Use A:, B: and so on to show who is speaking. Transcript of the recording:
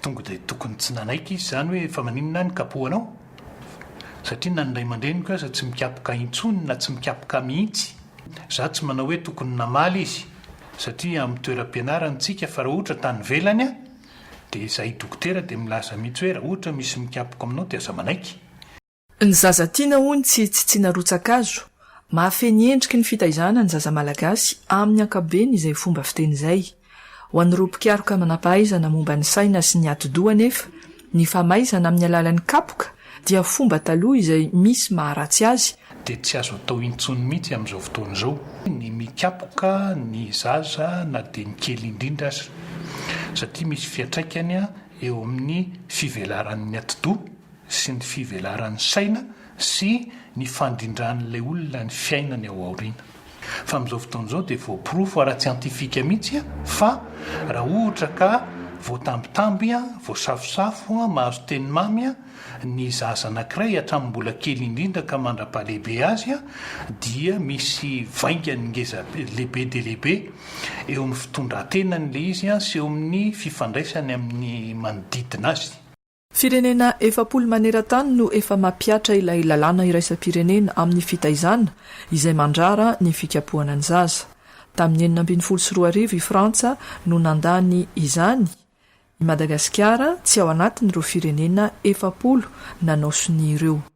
A: tonga dia tokony tsy nanaiky izy izany hoe efa maninona ny kapohanao satria na nindray mandreniko aza tsy mikapoka intsony na tsy mikapoka mihitsy. Za tsy manao hoe tokony namaly izy satria amin'ny toeram-pianarantsika fa raha ohatra tany velany a dia izahay dokotera dia milaza mihitsy hoe raha ohatra misy mikapoka aminao dia aza manaiky.
B: Ny zaza tiana hoy ny tsy narotsaka-azo mahafeny endriky ny fitaizana ny zaza malagasy amin'ny ankabeny izay fomba fiteny izay. Ho an'ireo mpikaroka manam-pahaizana momba ny saina sy ny ati-doha anefa ny famaizana amin'ny alalan'ny kapoka dia fomba taloha izay misy maharatsy azy.
A: Dia tsy azo atao intsony mihitsy amin'izao fotoana izao ny mikapoka ny zaza na dia ny kely indrindra aza satria misy fiantraikany eo amin'ny fivelaran'ny ati-doha sy ny fivelaran'ny saina sy ny fandindran'ilay olona ny fiainany ao aoriana. Fa amin'izao fotoana izao dia voapirofo ara-tsiantifika mihitsy fa raha ohatra ka voatambitamby voasafosafo mahazo teny mamy ny zaza anankiray hatramin'ny mbola kely indrindra ka mandra-pahalehibe azy dia misy vaingany ngeza lehibe dia lehibe eo amin'ny fitondran-tenan'ilay izy sy eo amin'ny fifandraisany amin'ny manodidina azy.
B: Firenena 700 maneran-tany no efa mampiatra ilay lalàna iraisam-pirenena amin'ny fitaizana izay mandrara ny fikapohana ny zaza. Tamin'ny 1924 i Frantsa no nandany izany. I Madagasikara tsy ao anatin'ireo firenena 700 nanao sony ireo.